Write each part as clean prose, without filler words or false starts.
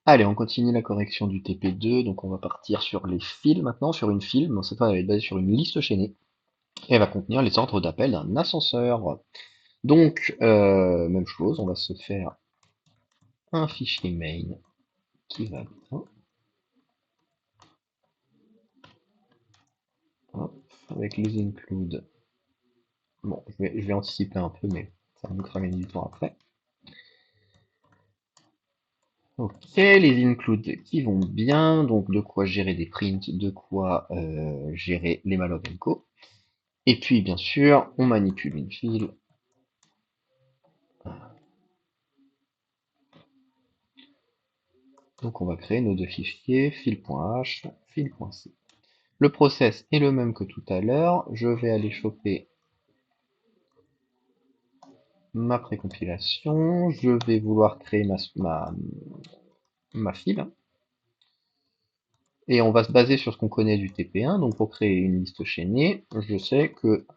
Allez, on continue la correction du TP2, donc on va partir sur les fils maintenant, sur une file, mais cette fois elle va être basée sur une liste chaînée, et elle va contenir les ordres d'appel d'un ascenseur. Donc, même chose, on va se faire un fichier main qui va bien, hop, avec les includes. Bon, je vais anticiper un peu, mais ça va nous cramer du temps après. Ok, les includes qui vont bien, donc de quoi gérer des prints, de quoi gérer les malloc enco. Et puis, bien sûr, on manipule une file. Donc on va créer nos deux fichiers, fil.h, fil.c. Le process est le même que tout à l'heure. Je vais aller choper ma précompilation. Je vais vouloir créer ma file. Et on va se baser sur ce qu'on connaît du TP1. Donc pour créer une liste chaînée, je sais que...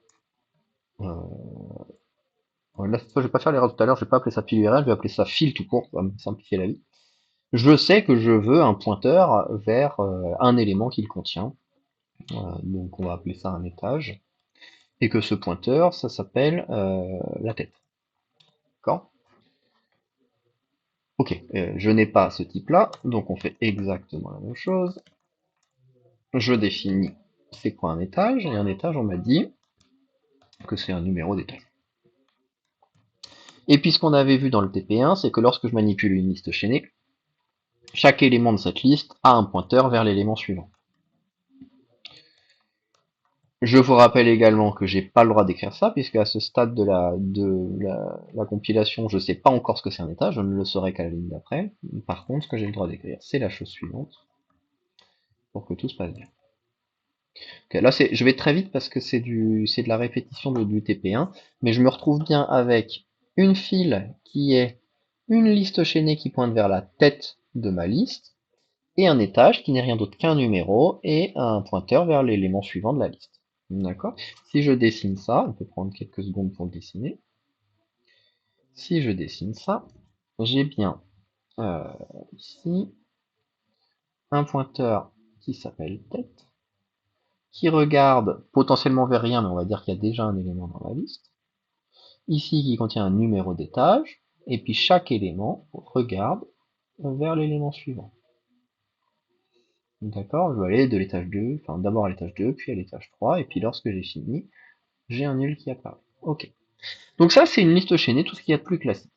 là, cette fois, je vais pas faire l'erreur tout à l'heure, je vais pas appeler ça fil URL, je vais appeler ça fil tout court, ça va me simplifier la vie. Je sais que je veux un pointeur vers un élément qu'il contient. Donc on va appeler ça un étage. Et que ce pointeur, ça s'appelle la tête. D'accord? Ok, je n'ai pas ce type-là, donc on fait exactement la même chose. Je définis c'est quoi un étage, et un étage, on m'a dit que c'est un numéro d'étage. Et puis ce qu'on avait vu dans le TP1, c'est que lorsque je manipule une liste chaînée, chaque élément de cette liste a un pointeur vers l'élément suivant. Je vous rappelle également que j'ai pas le droit d'écrire ça, puisque à ce stade de la compilation, je ne sais pas encore ce que c'est un étage, je ne le saurai qu'à la ligne d'après. Par contre, ce que j'ai le droit d'écrire, c'est la chose suivante, pour que tout se passe bien. Ok, là, je vais très vite parce que c'est de la répétition du TP1, mais je me retrouve bien avec une file qui est une liste chaînée qui pointe vers la tête de ma liste, et un étage qui n'est rien d'autre qu'un numéro et un pointeur vers l'élément suivant de la liste. D'accord? Si je dessine ça, on peut prendre quelques secondes pour le dessiner. Si je dessine ça, j'ai bien euh, ici un pointeur qui s'appelle tête, qui regarde potentiellement vers rien, mais on va dire qu'il y a déjà un élément dans la liste. Ici qui contient un numéro d'étage, et puis chaque élément regarde vers l'élément suivant. D'accord? Je vais aller de l'étage 2, enfin d'abord à l'étage 2, puis à l'étage 3, et puis lorsque j'ai fini, j'ai un nul qui apparaît. Ok. Donc ça, c'est une liste chaînée, tout ce qu'il y a de plus classique.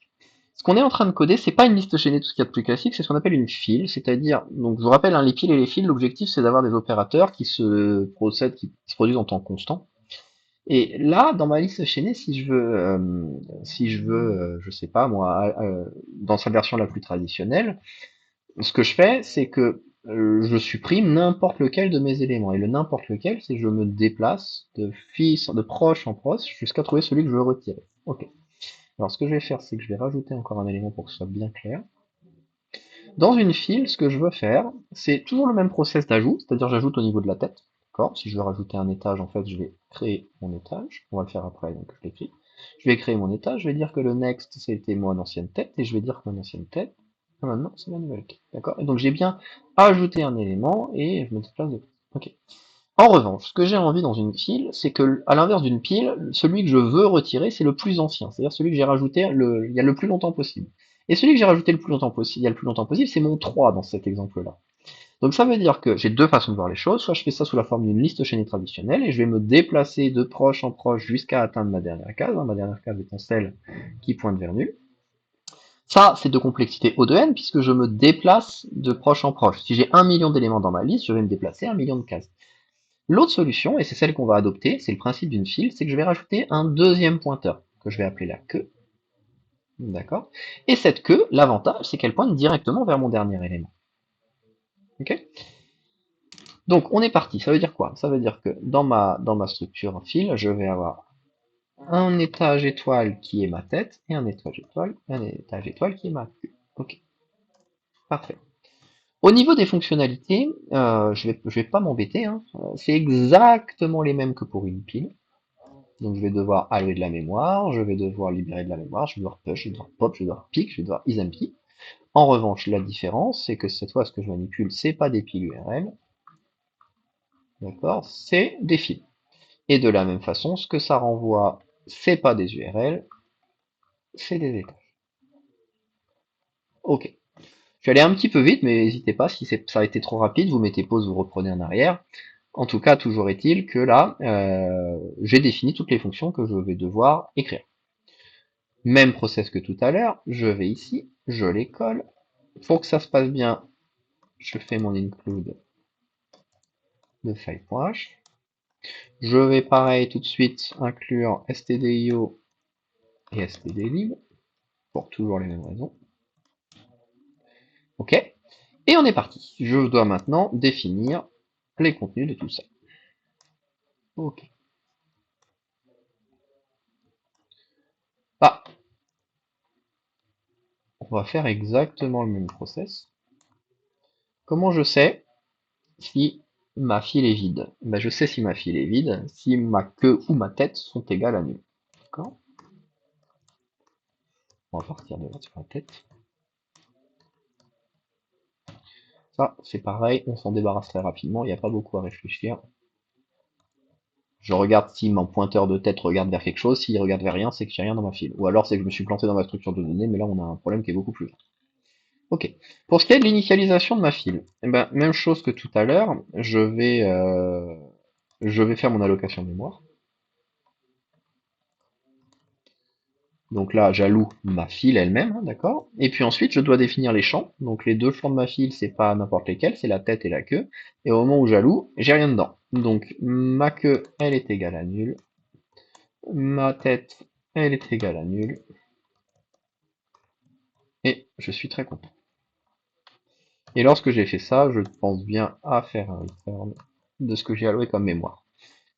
Ce qu'on est en train de coder, c'est pas une liste chaînée, tout ce qu'il y a de plus classique, c'est ce qu'on appelle une file, c'est-à-dire, donc je vous rappelle, hein, les piles et les fils, l'objectif c'est d'avoir des opérateurs qui se produisent en temps constant. Et là, dans ma liste chaînée, si je veux, je sais pas moi, dans sa version la plus traditionnelle, ce que je fais, c'est que je supprime n'importe lequel de mes éléments. Et le n'importe lequel, c'est que je me déplace de proche en proche jusqu'à trouver celui que je veux retirer. Ok. Alors ce que je vais faire, c'est que je vais rajouter encore un élément pour que ce soit bien clair. Dans une file, ce que je veux faire, c'est toujours le même process d'ajout, c'est-à-dire j'ajoute au niveau de la tête. D'accord? Si je veux rajouter un étage, en fait, je vais créer mon étage. On va le faire après, donc je l'écris. Je vais créer mon étage, je vais dire que le next, c'était mon ancienne tête, et je vais dire que mon ancienne tête, maintenant, c'est ma nouvelle tête. D'accord? Et donc j'ai bien ajouté un élément, et je me déplace de... Ok. En revanche, ce que j'ai envie dans une file, c'est que, à l'inverse d'une pile, celui que je veux retirer, c'est le plus ancien, c'est-à-dire celui que j'ai rajouté il y a le plus longtemps possible. Et celui que j'ai rajouté le plus longtemps possible, il y a le plus longtemps possible, c'est mon 3 dans cet exemple-là. Donc ça veut dire que j'ai deux façons de voir les choses, soit je fais ça sous la forme d'une liste chaînée traditionnelle, et je vais me déplacer de proche en proche jusqu'à atteindre ma dernière case, hein, ma dernière case étant celle qui pointe vers nul. Ça, c'est de complexité O de n, puisque je me déplace de proche en proche. Si j'ai 1 million d'éléments dans ma liste, je vais me déplacer 1 million de cases. L'autre solution, et c'est celle qu'on va adopter, c'est le principe d'une file, c'est que je vais rajouter un deuxième pointeur, que je vais appeler la queue. D'accord? Et cette queue, l'avantage, c'est qu'elle pointe directement vers mon dernier élément. Ok? Donc on est parti. Ça veut dire quoi? Ça veut dire que dans ma structure file, je vais avoir un étage étoile qui est ma tête, et un étage étoile qui est ma queue. Ok, parfait. Au niveau des fonctionnalités, je vais pas m'embêter, hein. C'est exactement les mêmes que pour une pile. Donc je vais devoir allouer de la mémoire, je vais devoir libérer de la mémoire, je vais devoir push, je vais devoir pop, je vais devoir pick, je vais devoir isempty. En revanche, la différence, c'est que cette fois, ce que je manipule, c'est pas des piles URL, d'accord, c'est des fils. Et de la même façon, ce que ça renvoie, c'est pas des URL, c'est des étages. Ok. Je suis allé un petit peu vite, mais n'hésitez pas, si ça a été trop rapide, vous mettez pause, vous reprenez en arrière. En tout cas, toujours est-il que là, j'ai défini toutes les fonctions que je vais devoir écrire. Même process que tout à l'heure, je vais ici, je les colle. Pour que ça se passe bien, je fais mon include de file.h. Je vais pareil tout de suite inclure stdio et stdlib, pour toujours les mêmes raisons. Ok. Et on est parti. Je dois maintenant définir les contenus de tout ça. Ok. Ah, on va faire exactement le même process. Comment je sais si ma file est vide? Ben, je sais si ma file est vide, si ma queue ou ma tête sont égales à nul. D'accord? On va partir de là sur la tête. Ça, c'est pareil, on s'en débarrasse très rapidement, il n'y a pas beaucoup à réfléchir. Je regarde si mon pointeur de tête regarde vers quelque chose, s'il regarde vers rien, c'est que j'ai rien dans ma file. Ou alors c'est que je me suis planté dans ma structure de données, mais là on a un problème qui est beaucoup plus grand. Ok. Pour ce qui est de l'initialisation de ma file, eh ben, même chose que tout à l'heure, je vais faire mon allocation mémoire. Donc là, j'alloue ma file elle-même, hein, d'accord? Et puis ensuite, je dois définir les champs. Donc les deux champs de ma file, c'est pas n'importe lesquels, c'est la tête et la queue. Et au moment où j'alloue, j'ai rien dedans. Donc ma queue, elle est égale à nul. Ma tête, elle est égale à nul. Et je suis très content. Et lorsque j'ai fait ça, je pense bien à faire un return de ce que j'ai alloué comme mémoire.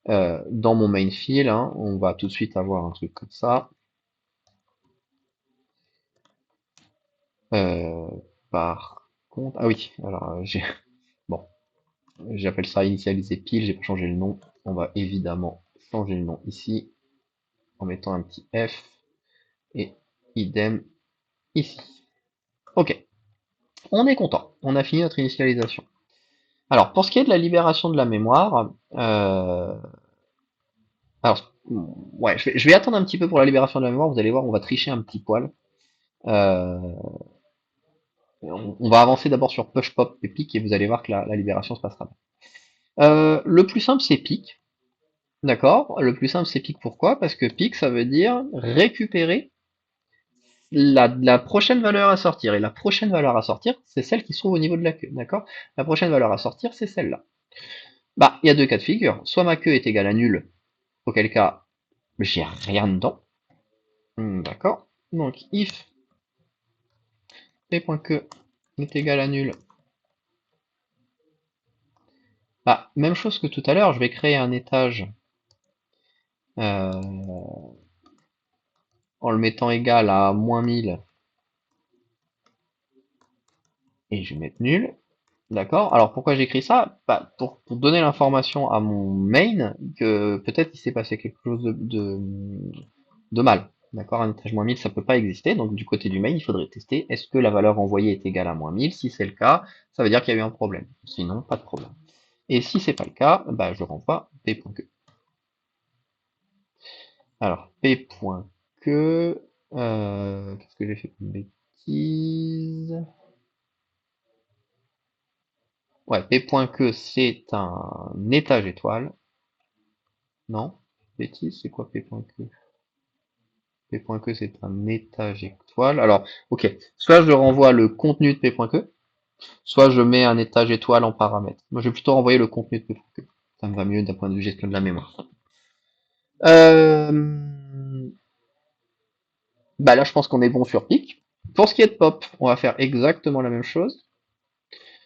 Dans mon main file, hein, on va tout de suite avoir un truc comme ça. Euh, Par contre, ah oui, alors j'ai bon, j'appelle ça initialiser pile, j'ai pas changé le nom. On va évidemment changer le nom ici en mettant un petit F et idem ici. Ok, on est content, on a fini notre initialisation. Alors pour ce qui est de la libération de la mémoire, alors ouais, je vais attendre un petit peu pour la libération de la mémoire. Vous allez voir, on va tricher un petit poil. Euh, on va avancer d'abord sur push pop et pick et vous allez voir que la libération se passera bien. Le plus simple c'est pick. D'accord? Le plus simple, c'est pick. Pourquoi? Parce que pick, ça veut dire récupérer la prochaine valeur à sortir. Et la prochaine valeur à sortir, c'est celle qui se trouve au niveau de la queue. D'accord? La prochaine valeur à sortir, c'est celle-là. Bah, il y a deux cas de figure. Soit ma queue est égale à nul, auquel cas, j'ai rien dedans. D'accord? Donc, if p.queue est égal à nul. Bah, même chose que tout à l'heure, je vais créer un étage en le mettant égal à -1000 et je vais mettre nul. D'accord? Alors pourquoi j'écris ça? Bah, pour donner l'information à mon main que peut-être il s'est passé quelque chose de mal. D'accord? Un étage -1000, ça peut pas exister. Donc du côté du main, il faudrait tester est-ce que la valeur envoyée est égale à -1000. Si c'est le cas, ça veut dire qu'il y a eu un problème. Sinon, pas de problème. Et si c'est pas le cas, bah, je renvoie p.que. Alors, p.que, qu'est-ce que j'ai fait comme bêtise? Ouais, p.que c'est un étage étoile. Non? Bêtise, c'est quoi p.que? P.que c'est un étage étoile. Alors, ok. Soit je renvoie le contenu de p.que, soit je mets un étage étoile en paramètre. Moi, je vais plutôt renvoyer le contenu de p.que. Ça me va mieux d'un point de vue gestion de la mémoire. Bah là, je pense qu'on est bon sur pic. Pour ce qui est de pop, on va faire exactement la même chose.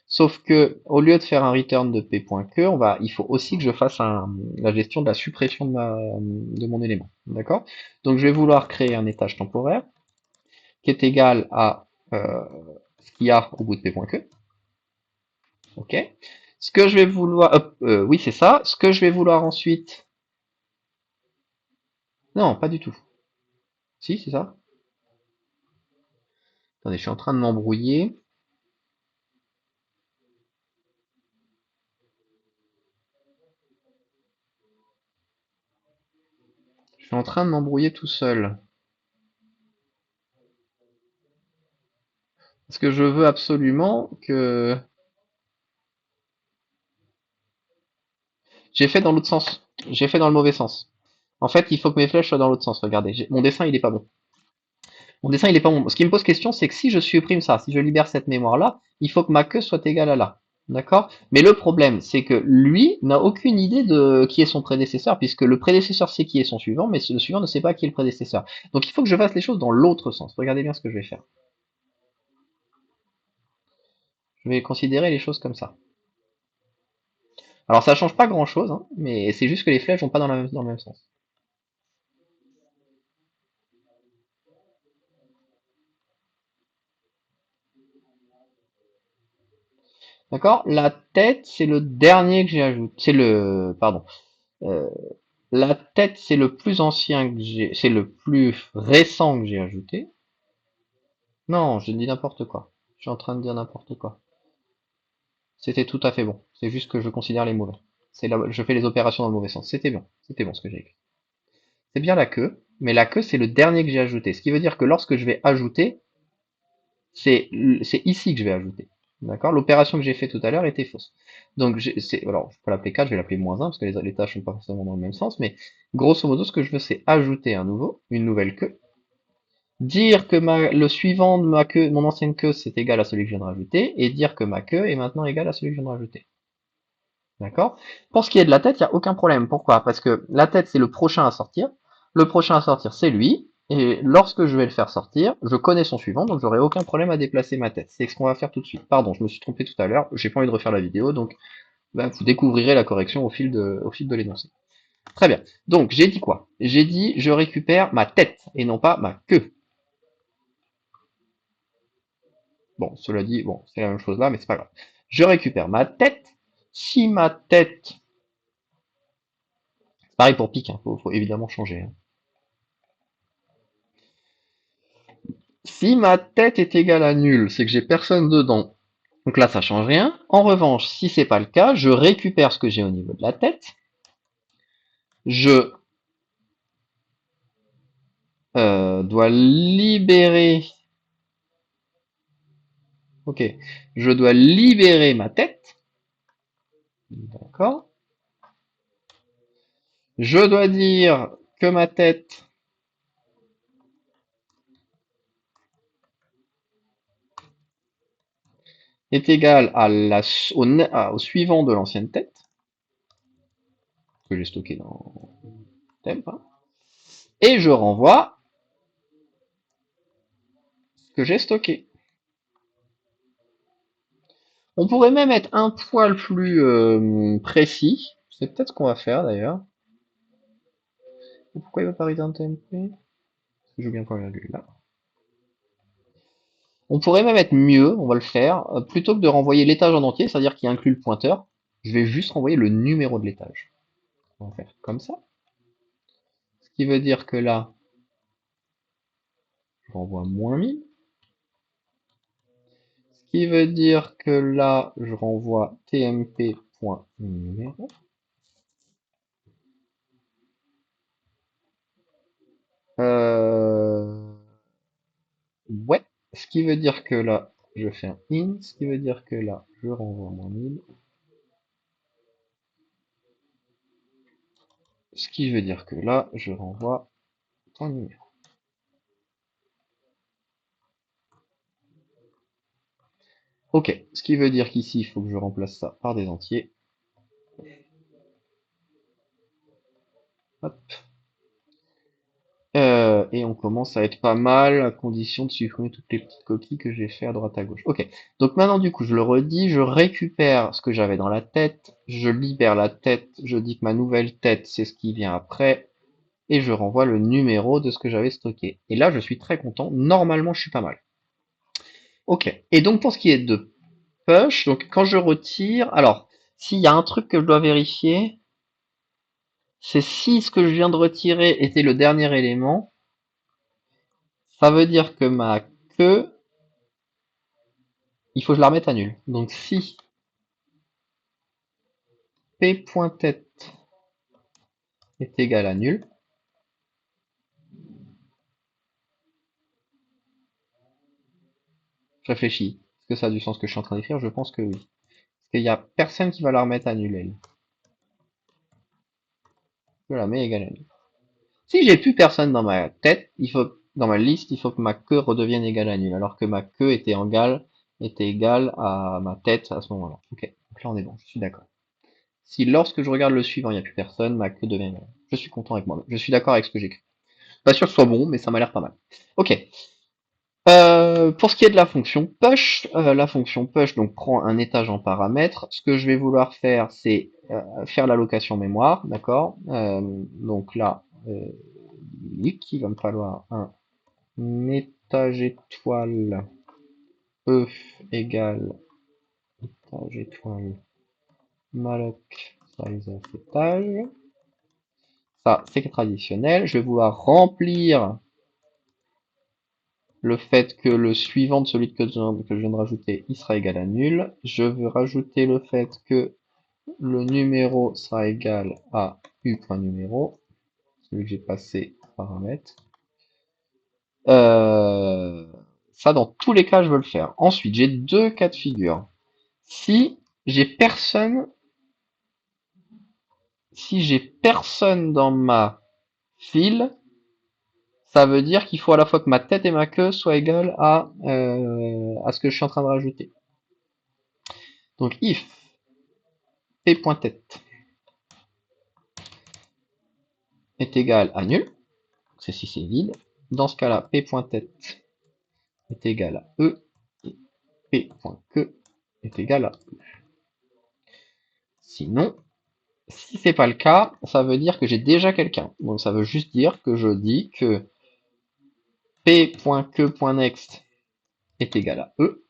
Sauf que, au lieu de faire un return de p.que, il faut aussi que je fasse la gestion de la suppression de mon élément. D'accord? Donc, je vais vouloir créer un étage temporaire qui est égal à ce qu'il y a au bout de p.que. Ok. Ce que je vais vouloir, oui, c'est ça. Ce que je vais vouloir ensuite, non, pas du tout. Si, c'est ça. Attendez, je suis en train de m'embrouiller. Je suis en train de m'embrouiller tout seul. Parce que je veux absolument que... J'ai fait dans l'autre sens. J'ai fait dans le mauvais sens. En fait, il faut que mes flèches soient dans l'autre sens. Regardez, mon dessin, il est pas bon. Mon dessin, il est pas bon. Ce qui me pose question, c'est que si je supprime ça, si je libère cette mémoire-là, il faut que ma queue soit égale à là. D'accord? Mais le problème, c'est que lui n'a aucune idée de qui est son prédécesseur, puisque le prédécesseur sait qui est son suivant, mais le suivant ne sait pas qui est le prédécesseur. Donc il faut que je fasse les choses dans l'autre sens. Regardez bien ce que je vais faire. Je vais considérer les choses comme ça. Alors ça change pas grand-chose, hein, mais c'est juste que les flèches vont pas dans le même sens. D'accord? La tête, c'est le dernier que j'ai ajouté. C'est le... Pardon. Euh, la tête, c'est le plus ancien que j'ai... C'est le plus récent que j'ai ajouté. Non, je dis n'importe quoi. Je suis en train de dire n'importe quoi. C'était tout à fait bon. C'est juste que je considère les mauvais. C'est là, je fais les opérations dans le mauvais sens. C'était bon. C'était bon ce que j'ai écrit. C'est bien la queue, mais la queue, c'est le dernier que j'ai ajouté. Ce qui veut dire que lorsque je vais ajouter, c'est ici que je vais ajouter. D'accord? L'opération que j'ai fait tout à l'heure était fausse. Donc, alors, je peux l'appeler 4, je vais l'appeler -1, parce que les tâches sont pas forcément dans le même sens, mais grosso modo, ce que je veux, c'est ajouter une nouvelle queue, dire que le suivant de ma queue, mon ancienne queue, c'est égal à celui que je viens de rajouter, et dire que ma queue est maintenant égale à celui que je viens de rajouter. D'accord? Pour ce qui est de la tête, il n'y a aucun problème. Pourquoi? Parce que la tête, c'est le prochain à sortir. Le prochain à sortir, c'est lui. Et lorsque je vais le faire sortir, je connais son suivant, donc j'aurai aucun problème à déplacer ma tête. C'est ce qu'on va faire tout de suite. Pardon, je me suis trompé tout à l'heure. J'ai pas envie de refaire la vidéo, donc ben, vous découvrirez la correction au fil de l'énoncé. Très bien. Donc, j'ai dit quoi? J'ai dit, je récupère ma tête et non pas ma queue. Bon, cela dit, bon, c'est la même chose là, mais c'est pas grave. Je récupère ma tête. Si ma tête, pareil pour pique, hein, faut évidemment changer, hein. Si ma tête est égale à nul, c'est que j'ai personne dedans. Donc là, ça change rien. En revanche, si c'est pas le cas, je récupère ce que j'ai au niveau de la tête. Je dois libérer. Ok. Je dois libérer ma tête. D'accord. Je dois dire que ma tête est égale à au suivant de l'ancienne tête que j'ai stocké dans temp, hein. Et je renvoie ce que j'ai stocké. On pourrait même être un poil plus précis. C'est peut-être ce qu'on va faire d'ailleurs. Pourquoi il va pas return TMP? Parce que je joue bien point virgule là. On pourrait même être mieux, on va le faire, plutôt que de renvoyer l'étage en entier, c'est-à-dire qui inclut le pointeur, je vais juste renvoyer le numéro de l'étage. On va faire comme ça. Ce qui veut dire que là, je renvoie -1000. Ce qui veut dire que là, je renvoie tmp.numéro. Euh... Ouais. Ce qui veut dire que là, je fais un in. Ce qui veut dire que là, je renvoie -1000. Ce qui veut dire que là, je renvoie un numéro. Ok, ce qui veut dire qu'ici, il faut que je remplace ça par des entiers. Hop. Et on commence à être pas mal, à condition de supprimer toutes les petites coquilles que j'ai fait à droite à gauche. Ok, donc maintenant du coup, je le redis, je récupère ce que j'avais dans la tête, je libère la tête, je dis que ma nouvelle tête, c'est ce qui vient après, et je renvoie le numéro de ce que j'avais stocké. Et là, je suis très content, normalement, je suis pas mal. Ok, et donc pour ce qui est de push, donc quand je retire, alors, s'il y a un truc que je dois vérifier, c'est si ce que je viens de retirer était le dernier élément, ça veut dire que ma queue il faut que je la remette à nul. Donc si p.tête est égal à nul, je réfléchis. Est-ce que ça a du sens ce que je suis en train d'écrire? Je pense que oui. Parce qu'il n'y a personne qui va la remettre à nul, elle. Je la mets égale à nul. Si j'ai plus personne dans ma tête, dans ma liste, il faut que ma queue redevienne égale à nul, alors que ma queue était égale à ma tête à ce moment-là. Ok, donc là on est bon, je suis d'accord. Si lorsque je regarde le suivant, il n'y a plus personne, ma queue devient égale. Je suis content avec moi-même. Je suis d'accord avec ce que j'écris. Pas sûr que ce soit bon, mais ça m'a l'air pas mal. Ok. Pour ce qui est de la fonction push donc prend un étage en paramètres. Ce que je vais vouloir faire, c'est faire l'allocation mémoire, d'accord. Donc là, il va me falloir un étage étoile E égale étage étoile malloc size of étage. Ça, c'est traditionnel. Je vais vouloir remplir le fait que le suivant de celui que je viens de rajouter, il sera égal à nul. Je veux rajouter le fait que le numéro sera égal à u.numéro, celui que j'ai passé en paramètre. Euh, Ça, dans tous les cas, je veux le faire. Ensuite, j'ai deux cas de figure. Si j'ai personne, si j'ai personne dans ma file, ça veut dire qu'il faut à la fois que ma tête et ma queue soient égales à ce que je suis en train de rajouter. Donc if p.tête est égal à nul, c'est si c'est vide, dans ce cas-là, p.tête est égal à e et p.que est égal à e. Sinon, si c'est pas le cas, ça veut dire que j'ai déjà quelqu'un. Donc ça veut juste dire que je dis que p.que.next est égal à e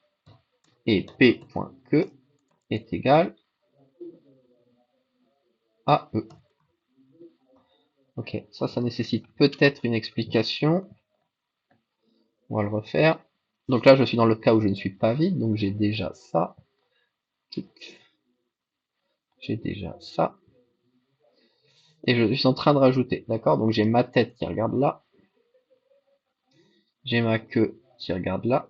et p.que est égal à e. Ok, ça nécessite peut-être une explication. On va le refaire. Donc là, je suis dans le cas où je ne suis pas vide, donc j'ai déjà ça. J'ai déjà ça. Et je suis en train de rajouter, d'accord? Donc j'ai ma tête qui regarde là. J'ai ma queue qui regarde là.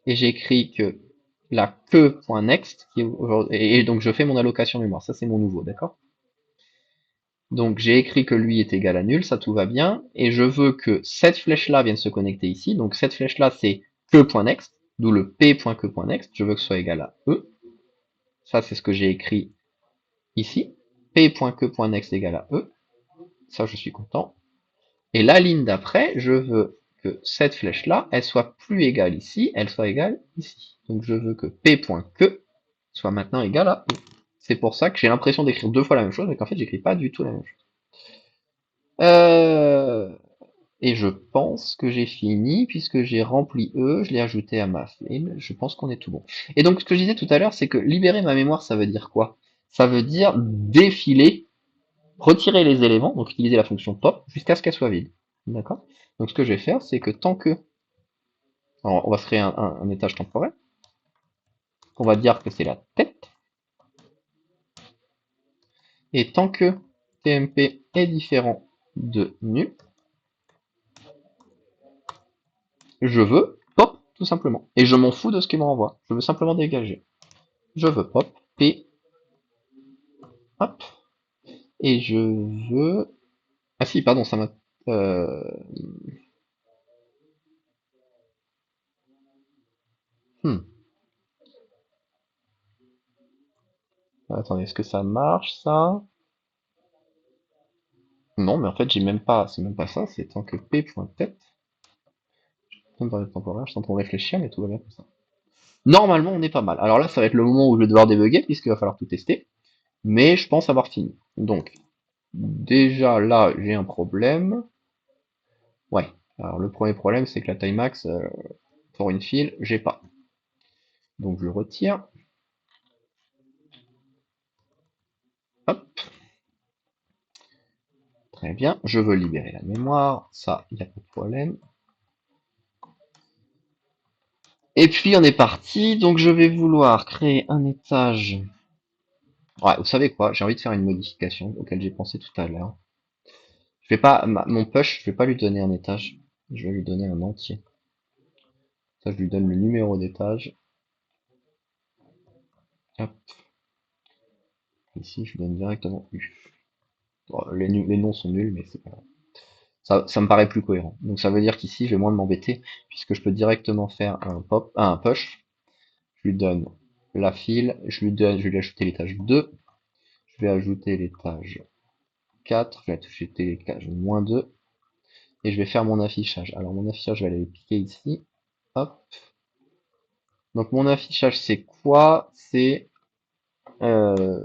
Et j'écris que la queue.next, et donc je fais mon allocation mémoire. Ça, c'est mon nouveau, d'accord? Donc j'ai écrit que lui est égal à nul, ça tout va bien. Et je veux que cette flèche-là vienne se connecter ici. Donc cette flèche-là, c'est que.next, d'où le p.que.next. Je veux que ce soit égal à e. Ça, c'est ce que j'ai écrit ici. p.que.next égale à e. Ça, je suis content. Et la ligne d'après, je veux que cette flèche-là, elle soit plus égale ici, elle soit égale ici. Donc je veux que p.que soit maintenant égal à e. C'est pour ça que j'ai l'impression d'écrire deux fois la même chose, mais qu'en fait j'écris pas du tout la même chose. Et je pense que j'ai fini, puisque j'ai rempli E, je l'ai ajouté à ma file, je pense qu'on est tout bon. Et donc ce que je disais tout à l'heure, c'est que libérer ma mémoire, ça veut dire quoi? Ça veut dire défiler, retirer les éléments, donc utiliser la fonction pop, jusqu'à ce qu'elle soit vide. D'accord? Donc ce que je vais faire, c'est que tant que... Alors, on va se créer un étage temporel. On va dire que c'est la tête. Et tant que TMP est différent de nu, je veux pop, tout simplement. Et je m'en fous de ce qu'il me renvoie. Je veux simplement dégager. Je veux pop, P, hop. Et je veux... Ah si, pardon, ça m'a... Euh... hmm. Attendez, est-ce que ça marche, ça? Non, mais en fait, j'ai même pas... C'est même pas ça, c'est tant que P.tête. Temporaire, je suis en train de réfléchir, mais tout va bien comme ça. Normalement, on est pas mal. Alors là, ça va être le moment où je vais devoir débugger, puisqu'il va falloir tout tester. Mais je pense avoir fini. Donc, déjà là, j'ai un problème. Ouais. Alors le premier problème, c'est que la taille max, pour une file, j'ai pas. Donc je le retire. Hop. Très bien. Je veux libérer la mémoire. Ça, il n'y a pas de problème. Et puis on est parti, donc je vais vouloir créer un étage. Ouais, vous savez quoi, j'ai envie de faire une modification auquel j'ai pensé tout à l'heure. Je vais pas, mon push, je vais pas lui donner un étage, je vais lui donner un entier. Ça, je lui donne le numéro d'étage. Hop, ici, je lui donne directement U. Bon, les noms sont nuls, mais c'est pas grave. Ça me paraît plus cohérent. Donc ça veut dire qu'ici, je vais moins m'embêter, puisque je peux directement faire un pop, un push. Je lui donne la file, je vais lui ajouter l'étage 2, je vais ajouter l'étage 4, je vais ajouter l'étage -2, et je vais faire mon affichage. Alors mon affichage, je vais aller le piquer ici. Hop. Donc mon affichage, c'est quoi? C'est... Euh...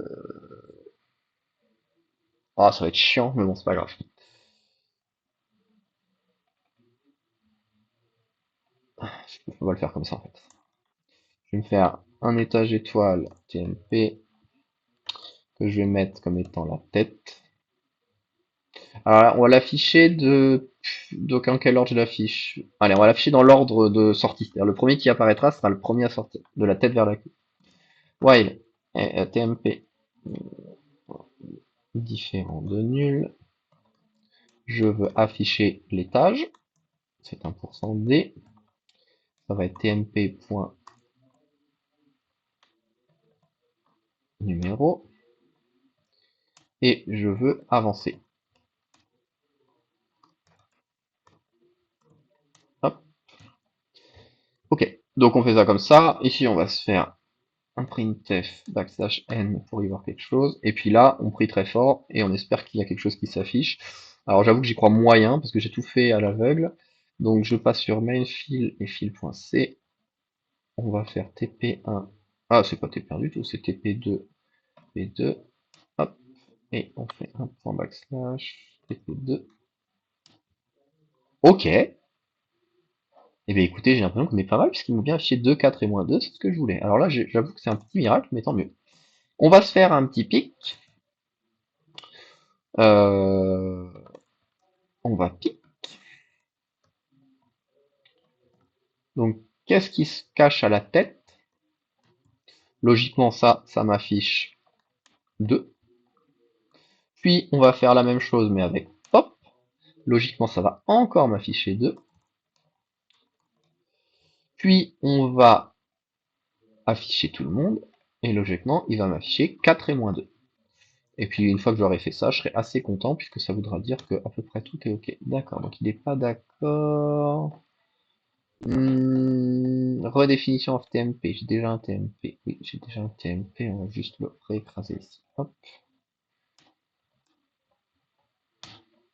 Ah, ça va être chiant, mais bon, c'est pas grave. On va le faire comme ça, en fait. Je vais me faire un étage étoile TMP que je vais mettre comme étant la tête. Alors là, on va l'afficher de... Donc en quel ordre je l'affiche? Allez, on va l'afficher dans l'ordre de sortie. C'est-à-dire le premier qui apparaîtra sera le premier à sortir, de la tête vers la queue. While TMP différent de nul. Je veux afficher l'étage. C'est 1% D. Ça va être tmp.numéro. Et je veux avancer. Hop. Ok. Donc on fait ça comme ça. Ici, on va se faire un printf \n pour y voir quelque chose. Et puis là, on prie très fort et on espère qu'il y a quelque chose qui s'affiche. Alors j'avoue que j'y crois moyen parce que j'ai tout fait à l'aveugle. Donc je passe sur main_file et file.c. On va faire tp1. Ah, c'est pas tp1 du tout, c'est tp2 p2. Hop. Et on fait un point backslash tp2. Ok. Eh bien écoutez, j'ai l'impression qu'on est pas mal puisqu'ils m'ont bien affiché 2, 4 et -2, c'est ce que je voulais. Alors là, j'avoue que c'est un petit miracle, mais tant mieux. On va se faire un petit pic. Euh, on va pic. Donc, qu'est-ce qui se cache à la tête? Logiquement, ça m'affiche 2. Puis, on va faire la même chose, mais avec pop. Logiquement, ça va encore m'afficher 2. Puis, on va afficher tout le monde. Et logiquement, il va m'afficher 4 et -2. Et puis une fois que j'aurai fait ça, je serai assez content puisque ça voudra dire que à peu près tout est ok. D'accord, donc il n'est pas d'accord. Redéfinition of TMP. J'ai déjà un TMP. Oui, j'ai déjà un TMP. On va juste le réécraser ici. Hop.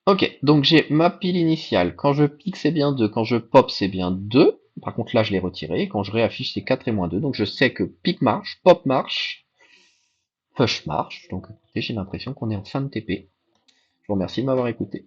Ok, donc j'ai ma pile initiale. Quand je pique, c'est bien 2. Quand je pop, c'est bien 2. Par contre, là, je l'ai retiré. Quand je réaffiche, c'est 4 et -2. Donc je sais que pique marche, pop marche, push marche. Donc écoutez, j'ai l'impression qu'on est en fin de TP. Je vous remercie de m'avoir écouté.